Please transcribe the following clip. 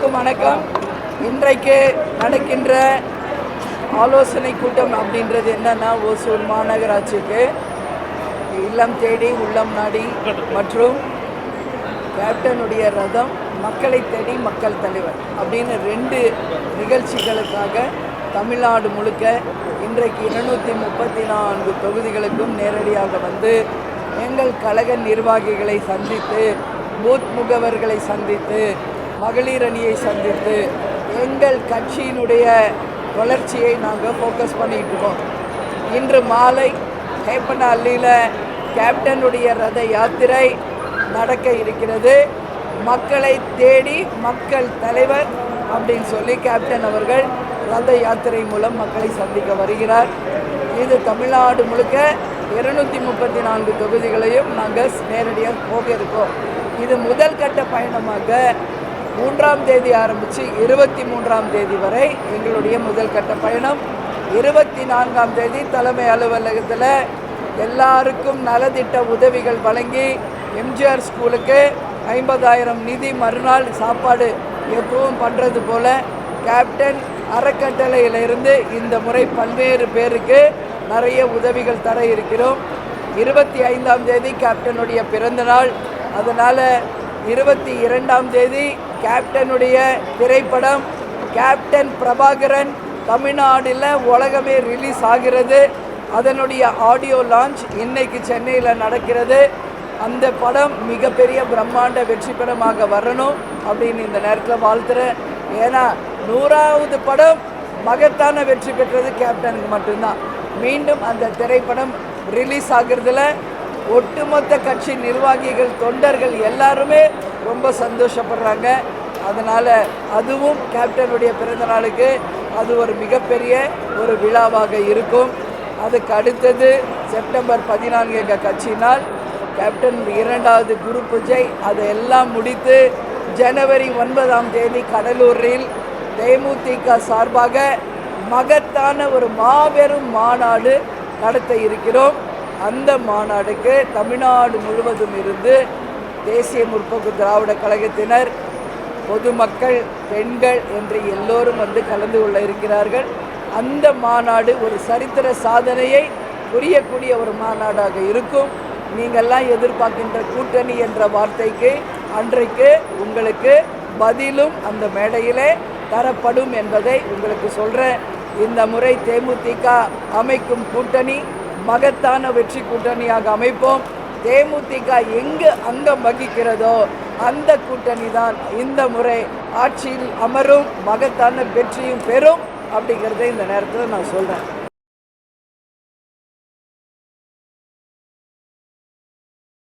எல்லோருக்கும் வணக்கம். இன்றைக்கு நடக்கின்ற ஆலோசனை கூட்டம் அப்படின்றது என்னன்னா, ஓசூர் மாநகராட்சிக்கு இல்லம் தேடி உள்ளம் நாடி மற்றும் கேப்டனுடைய ரதம் மக்களை தேடி மக்கள் தலைவர் அப்படின்னு 2 நிகழ்ச்சிகளுக்காக தமிழ்நாடு முழுக்க இன்றைக்கு 234 தொகுதிகளுக்கும் நேரடியாக வந்து எங்கள் கழக நிர்வாகிகளை சந்தித்து, பூத் முகவர்களை சந்தித்து, மகளிர் அணியை சந்தித்து எங்கள் கட்சியினுடைய வளர்ச்சியை நாங்கள் ஃபோக்கஸ் பண்ணிகிட்டு இருக்கோம். இன்று மாலை ஹேப்பனஹள்ளியில் கேப்டனுடைய ரத யாத்திரை நடக்க இருக்கிறது. மக்களை தேடி மக்கள் தலைவர் அப்படின்னு சொல்லி கேப்டன் அவர்கள் ரத யாத்திரை மூலம் மக்களை சந்திக்க வருகிறார். இது தமிழ்நாடு முழுக்க 234 தொகுதிகளையும் நாங்கள் நேரடியாக போக இருக்கோம். இது முதல் கட்ட பயணமாக 3ஆம் தேதி ஆரம்பித்து 23ஆம் தேதி வரை எங்களுடைய முதல் கட்ட பயணம். 24ஆம் தேதி தலைமை அலுவலகத்தில் எல்லாருக்கும் நலத்திட்ட உதவிகள் வழங்கி எம்ஜிஆர் ஸ்கூலுக்கு 50,000 நிதி, மறுநாள் சாப்பாடு எப்பவும் பண்ணுறது போல் கேப்டன் அறக்கட்டளையிலிருந்து இந்த முறை பல்வேறு பேருக்கு நிறைய உதவிகள் தர இருக்கிறோம். 25ஆம் தேதி கேப்டனுடைய பிறந்தநாள். அதனால் 22ஆம் தேதி கேப்டனுடைய திரைப்படம் கேப்டன் பிரபாகரன் தமிழ்நாட்டில் உலகமே ரிலீஸ் ஆகிறது. அதனுடைய ஆடியோ லான்ச் இன்னைக்கு சென்னையில் நடக்கிறது. அந்த படம் மிகப்பெரிய பிரம்மாண்ட வெற்றி படமாக வரணும் அப்படின்னு இந்த நேரத்தில் வாழ்த்துறேன். ஏன்னா 100வது படம் மகத்தான வெற்றி பெற்றது கேப்டனுக்கு மட்டும்தான். மீண்டும் அந்த திரைப்படம் ரிலீஸ் ஆகிறதுல ஒட்டுமொத்த கட்சி நிர்வாகிகள், தொண்டர்கள் எல்லாருமே ரொம்ப சந்தோஷப்படுறாங்க. அதனால் அதுவும் கேப்டனுடைய பிறந்த நாளுக்கு அது ஒரு மிகப்பெரிய ஒரு விழாவாக இருக்கும். அதுக்கு அடுத்தது செப்டம்பர் 14 எங்கள் கட்சியினால் கேப்டன் 2வது குரு பூஜை அதையெல்லாம் முடித்து ஜனவரி 9ஆம் தேதி கடலூரில் தேமுதிக சார்பாக மகத்தான ஒரு மாபெரும் மாநாடு நடத்த இருக்கிறோம். அந்த மாநாடுக்கு தமிழ்நாடு முழுவதும் இருந்து தேசிய முற்போக்கு திராவிட கழகத்தினர், பொதுமக்கள், பெண்கள் என்று எல்லோரும் வந்து கலந்து கொள்ள இருக்கிறார்கள். அந்த மாநாடு ஒரு சரித்திர சாதனையை புரியக்கூடிய ஒரு மாநாடாக இருக்கும். நீங்கள்லாம் எதிர்பார்க்கின்ற கூட்டணி என்ற வார்த்தைக்கு அன்றைக்கு உங்களுக்கு பதிலும் அந்த மேடையிலே தரப்படும் என்பதை உங்களுக்கு சொல்கிறேன். இந்த முறை தேமுதிக அமைக்கும் கூட்டணி மகத்தான வெற்றி கூட்டணியாக அமைப்போம். தேமுதிக எங்கு அங்கம் வகிக்கிறதோ அந்த கூட்டணி தான் இந்த முறை ஆட்சியில் அமரும், மகத்தான வெற்றியும் பெறும் அப்படிங்கிறத இந்த நேரத்தில் நான் சொல்கிறேன்.